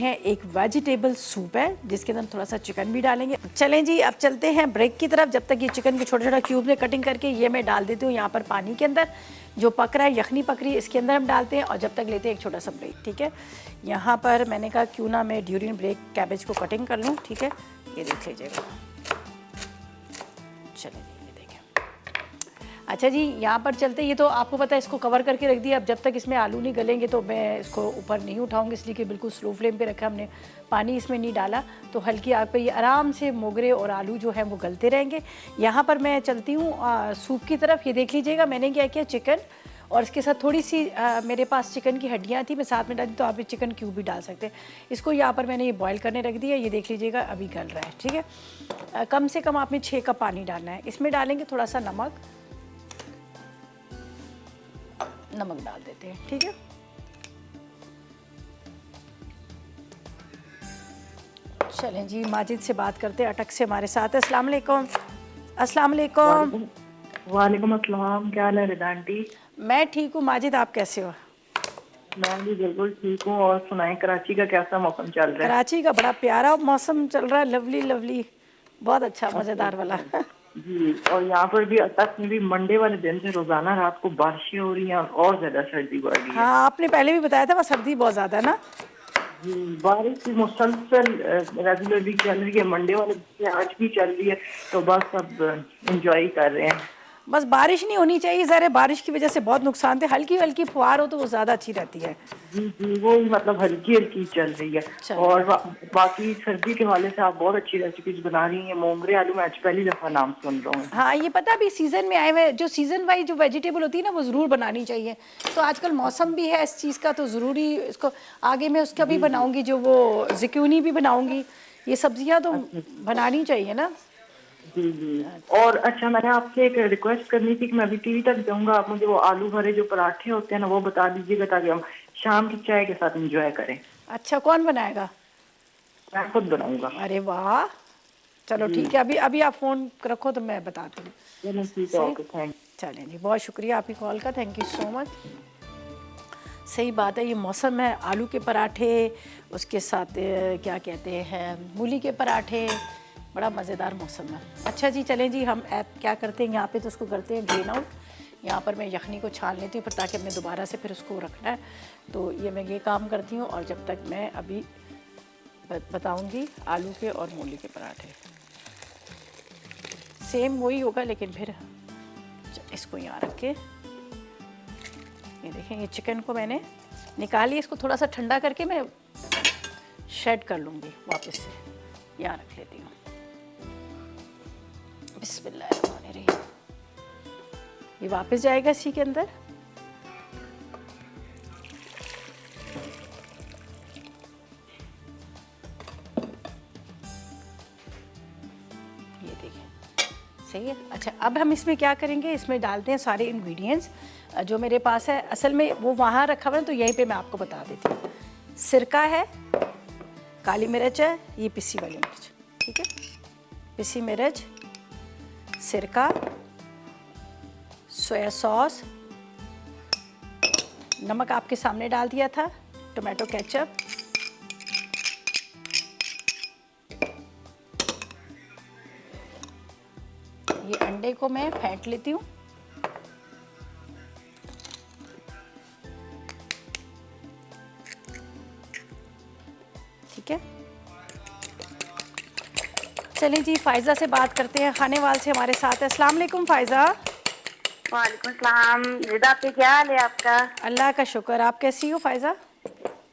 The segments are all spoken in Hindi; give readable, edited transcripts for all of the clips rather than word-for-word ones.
है एक वेजिटेबल सूप है जिसके अंदर थोड़ा सा चिकन भी डालेंगे। चलें जी, अब चलते हैं ब्रेक की तरफ। जब तक ये चिकन के छोटे छोटे क्यूब में कटिंग करके ये मैं डाल देती हूँ यहाँ पर पानी के अंदर, जो पक रहा है यखनी पक रही है, इसके अंदर हम डालते हैं और जब तक लेते हैं एक छोटा सा ब्रेक। ठीक है, यहाँ पर मैंने कहा क्यों ना मैं ड्यूरिंग ब्रेक कैबेज को कटिंग कर लूँ। ठीक है, ये देख लीजिएगा। चलें, अच्छा जी, यहाँ पर चलते, ये तो आपको पता है इसको कवर करके रख दिया। अब जब तक इसमें आलू नहीं गलेंगे तो मैं इसको ऊपर नहीं उठाऊंगी, इसलिए कि बिल्कुल स्लो फ्लेम पे रखा हमने, पानी इसमें नहीं डाला, तो हल्की आग पे ये आराम से मोगरे और आलू जो है वो गलते रहेंगे। यहाँ पर मैं चलती हूँ सूप की तरफ। ये देख लीजिएगा मैंने क्या किया, चिकन और इसके साथ थोड़ी सी मेरे पास चिकन की हड्डियाँ थी, मैं साथ में डाली, तो आप ये चिकन क्यूब भी डाल सकते हैं। इसको यहाँ पर मैंने ये बॉईल करने रख दिया। ये देख लीजिएगा अभी गल रहा है। ठीक है, कम से कम आपने 6 कप पानी डालना है। इसमें डालेंगे थोड़ा सा नमक डाल देते हैं। ठीक है, चलें जी, माजिद से बात करते हैं, अटक से हमारे साथ है। अस्सलाम वालेकुम। अस्सलाम वालेकुम। वालेकुम अस्सलाम, क्या हाल है रिदा आंटी? मैं ठीक हूँ, माजिद आप कैसे हो? मैं भी बिल्कुल ठीक हूँ। और सुनाएं, कराची का कैसा मौसम चल रहा है? कराची का बड़ा प्यारा मौसम चल रहा है, लवली लवली, बहुत अच्छा मज़ेदार वाला। जी, और यहाँ पर भी अटक में भी मंडे वाले दिन से रोजाना रात को बारिशें हो रही हैं और ज्यादा सर्दी बढ़ रही है। हाँ, आपने पहले भी बताया था वहाँ सर्दी बहुत ज़्यादा है ना? जी, बारिश की मुसलसल रेगुलरली चल रही है, मंडे वाले दिन से आज भी चल रही है, तो बस अब एंजॉय कर रहे हैं। बस बारिश नहीं होनी चाहिए, ज़रा बारिश की वजह से बहुत नुकसान थे। हल्की हल्की फुहार हो तो वो ज़्यादा अच्छी रहती है। जी जी, वो मतलब हल्की हल्की चल रही है। और बाकी सर्दी के हवाले से आप बहुत अच्छी रेसिपीज बना रही हैं। मोंगरे आलू मैं आज पहली दफा नाम सुन रहा हूँ। हाँ, ये पता अभी सीजन में आए हुए जो सीजन वाइज जो वेजिटेबल होती है ना, वो ज़रूर बनानी चाहिए। तो आजकल मौसम भी है इस चीज़ का, तो ज़रूरी इसको आगे मैं उसका भी बनाऊंगी, जो वो ज़िक्यूनी भी बनाऊंगी। ये सब्जियां तो बनानी चाहिए ना। जी जी। और अच्छा, मैंने आपसे एक रिक्वेस्ट करनी थी कि मैं अभी टीवी तक जाऊंगा, आप मुझे वो आलू भरे जो पराठे होते हैं ना वो बता दीजिएगा, ताकि हम शाम की चाय के साथ एंजॉय करें। अच्छा, कौन बनाएगा? मैं खुद बनाऊंगा। अरे वाह, चलो ठीक है, अभी अभी आप फ़ोन रखो तो मैं बताती हूँ। चलें जी, बहुत शुक्रिया आपकी कॉल का, थैंक यू सो मच। सही बात है, ये मौसम है, आलू के पराठे, उसके साथ क्या कहते हैं, मूली के पराठे, बड़ा मज़ेदार मौसम है। अच्छा जी, चलें जी, हम ऐप क्या करते हैं यहाँ पे, तो उसको करते हैं ड्रेन आउट। यहाँ पर मैं यखनी को छान लेती हूँ, फिर ताकि हमने दोबारा से फिर उसको रखना है, तो ये मैं ये काम करती हूँ। और जब तक मैं अभी बताऊँगी आलू के और मूली के पराठे, सेम वही होगा, लेकिन फिर इसको यहाँ रख के, ये देखें, ये चिकन को मैंने निकाली, इसको थोड़ा सा ठंडा करके मैं शेड कर लूँगी वापस से। यहाँ रख लेती हूँ। बिस्मिल्लाहिर्रहमानिर्रहीम। ये वापस जाएगा इसी के अंदर। ये देखिए, सही है। अच्छा, अब हम इसमें क्या करेंगे, इसमें डालते हैं सारे इंग्रेडिएंट्स जो मेरे पास है। असल में वो वहाँ रखा हुआ है, तो यहीं पे मैं आपको बता देती हूँ। सिरका है, काली मिर्च है, ये पिसी वाली मिर्च, ठीक है, पिसी मिर्च, सिरका, सोया सॉस, नमक आपके सामने डाल दिया था, टोमेटो केचप, ये अंडे को मैं फेंट लेती हूँ, ठीक है। चलिए जी, फ़ायज़ा से बात करते हैं, खाने वाल से हमारे साथ है। अस्सलाम वालेकुम फ़ायज़ा। वालेकुम सलाम। रिदा आपके क्या हाल है आपका? अल्लाह का शुक्र, आप कैसी हो फ़ायज़ा?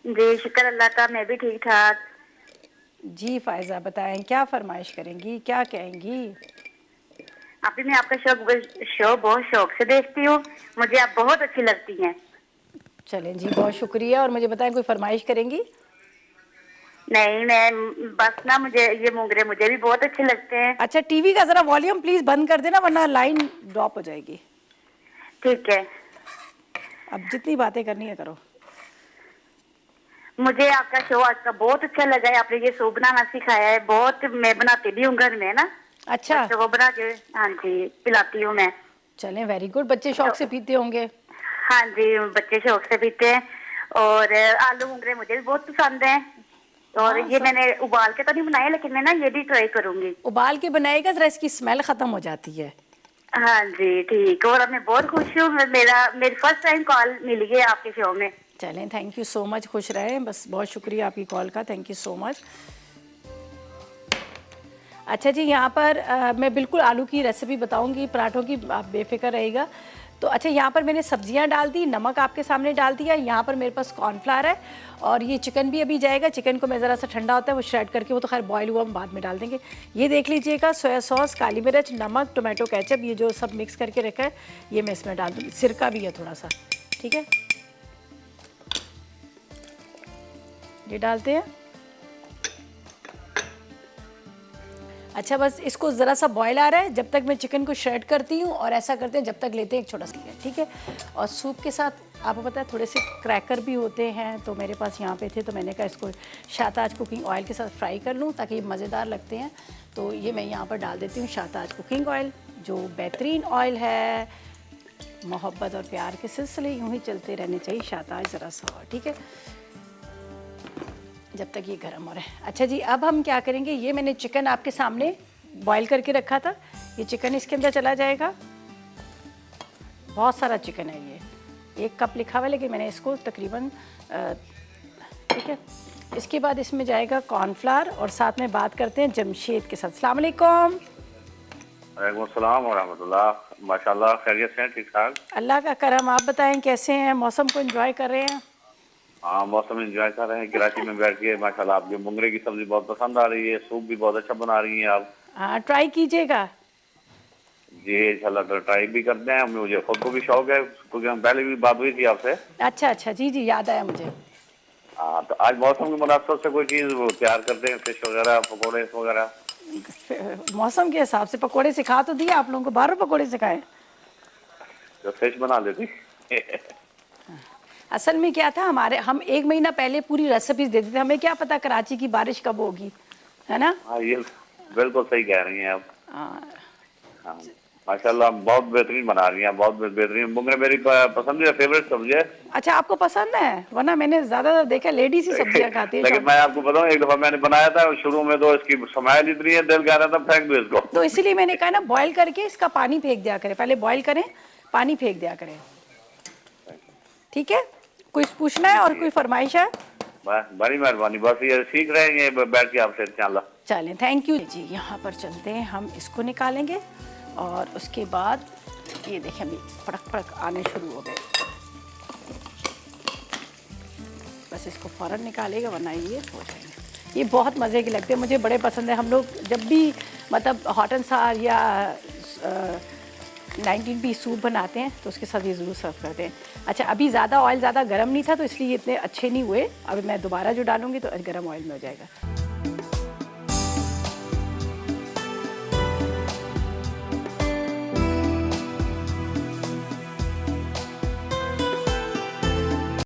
जी शुक्र अल्लाह का, मैं भी ठीक ठाक। जी फ़ायज़ा, बताएं क्या फरमाइश करेंगी, क्या कहेंगी? अभी मैं आपका शो बहुत शौक से देखती हूँ, मुझे आप बहुत अच्छी लगती हैं। चलें जी, बहुत शुक्रिया। और मुझे बताएं, कोई फरमाइश करेंगी? नहीं, मैं बस ना, मुझे ये मोगरे मुझे भी बहुत अच्छे लगते हैं। अच्छा, टीवी का ज़रा वॉल्यूम प्लीज़ बंद कर देना, वरना लाइन ड्रॉप हो जाएगी। ठीक है, अब जितनी बातें करनी है करो। मुझे आपका शो आज का बहुत अच्छा लगा है। आपने ये सूप बनाना सिखाया है, बहुत मैं बनाती भी हूँ घर में ना। अच्छा, बच्चों को बना के, हाँ जी, पिलाती हूँ मैं। चलें, वेरी गुड। बच्चे शौक से पीते होंगे? हाँ जी, बच्चे शौक से पीते हैं। और आलू मोगरे मुझे भी बहुत पसंद है। और ये मैंने उबाल के तो नहीं बनाया, लेकिन मैं ना ये भी ट्राई करूंगी। उबाल के बनाएगा जरा, इसकी स्मेल खत्म हो जाती है। हाँ जी ठीक। और मैं बहुत खुश हूँ, मेरी फर्स्ट टाइम कॉल मिली है आपके शो में। चलें, थैंक यू सो मच, खुश रहें, बस बहुत शुक्रिया आपकी कॉल का, थैंक यू सो मच। अच्छा जी, यहाँ पर मैं बिल्कुल आलू की रेसिपी बताऊंगी पराठों की, आप बेफिक्र रहिएगा। तो अच्छा, यहाँ पर मैंने सब्जियाँ डाल दी, नमक आपके सामने डाल दिया, यहाँ पर मेरे पास कॉर्नफ्लावर है और ये चिकन भी अभी जाएगा। चिकन को मैं ज़रा सा ठंडा होता है वो श्रेड करके, वो तो खैर बॉयल हुआ हम बाद में डाल देंगे। ये देख लीजिएगा, सोया सॉस, काली मिर्च, नमक, टोमेटो केचप, ये जो सब मिक्स करके रखा है ये मैं इसमें डाल दूँगी। सिरका भी है थोड़ा सा, ठीक है, ये डालते हैं। अच्छा, बस इसको ज़रा सा बॉयल आ रहा है जब तक मैं चिकन को श्रेड करती हूँ, और ऐसा करते हैं जब तक लेते हैं एक छोटा सा, ठीक है। और सूप के साथ आपको पता है थोड़े से क्रैकर भी होते हैं, तो मेरे पास यहाँ पे थे, तो मैंने कहा इसको शाहताज कुकिंग ऑयल के साथ फ्राई कर लूँ ताकि ये मज़ेदार लगते हैं। तो ये मैं यहाँ पर डाल देती हूँ शाहताज कुकिंग ऑयल, जो बेहतरीन ऑयल है। मोहब्बत और प्यार के सिलसिले यूँ ही चलते रहने चाहिए। शाहताज ज़रा सा और, ठीक है, जब तक ये गर्म हो रहा है। अच्छा जी, अब हम क्या करेंगे, ये मैंने चिकन आपके सामने बॉईल करके रखा था, ये चिकन इसके अंदर चला जाएगा। बहुत सारा चिकन है, ये 1 कप लिखा हुआ है लेकिन मैंने इसको तकरीबन, ठीक है। इसके बाद इसमें जाएगा कॉर्नफ्लावर, और साथ में बात करते हैं जमशेद के साथ। अस्सलाम वालेकुम। वालेकुम अस्सलाम व रहमतुल्लाह। माशाल्लाह खैरियत से हैं, ठीक ठाक? अल्लाह का करम, आप बताएं कैसे हैं, मौसम को एंजॉय कर रहे हैं? हाँ, मौसम एंजॉय कर रहे हैं कराची में बैठ के। माशाल्लाह आपकी मुंगरे की सब्जी बहुत पसंद आ रही है, सूप भी बहुत अच्छा बना रही हैं आप। हाँ, ट्राई कीजिएगा जी इंशाल्लाह ट्राई भी करते हैं, मुझे खुद को भी शौक है क्योंकि हम पहले भी बात हुई थी आपसे। अच्छा अच्छा, जी जी, याद आया मुझे। हाँ, तो आज मौसम के मुनासिब से कोई चीज़ तैयार करते हैं, फिश वगैरह, पकौड़े वगैरह। मौसम के हिसाब से पकोड़े सिखा तो दिए आप लोगों को, 12 पकोड़े सिखाए। तो फिश बना लेती। असल में क्या था, हम 1 महीना पहले पूरी रेसिपीज देते थे, हमें क्या पता कराची की बारिश कब होगी, है ना? हाँ, ये बिल्कुल सही कह रही हैं आप। हाँ, माशाल्लाह बहुत बेहतरीन बना रही हैं, बहुत बेहतरीन। मुंगरे मेरी पसंदीदा फेवरेट सब्जी है। अच्छा, आपको पसंद है? वरना मैंने ज्यादातर देखा लेडीज ही सब्जियां खाती है। लेकिन मैं आपको बताऊं, एक दफा मैंने बनाया था, शुरू में तो इसकी स्माइल इतनी है, दिल कह रहा था फेंक दो इसको। तो इसीलिए मैंने कहा ना, बॉईल करके इसका पानी फेंक दिया करें, पहले बॉईल करें, पानी फेंक दिया करें, ठीक है। कुछ पूछना है और कोई फरमाइश है? बड़ी मेहरबानी, बस ये सीख रहे हैं बैठ के आपसे इंशाल्लाह। चलें, थैंक यू जी। यहाँ पर चलते हैं, हम इसको निकालेंगे और उसके बाद ये देखें अभी फड़क फड़क आने शुरू हो गए, बस इसको फ़ौरन निकालेगा वरना ये हो जाएंगे। ये बहुत मज़े के लगते हैं, मुझे बड़े पसंद है। हम लोग जब भी मतलब हॉट एंड सार या 19 पीस सूप बनाते हैं तो उसके साथ ये ज़रूर सर्व करते हैं। अच्छा, अभी ज़्यादा ऑयल ज़्यादा गर्म नहीं था तो इसलिए इतने अच्छे नहीं हुए, अब मैं दोबारा जो डालूंगी तो गर्म ऑयल में हो जाएगा।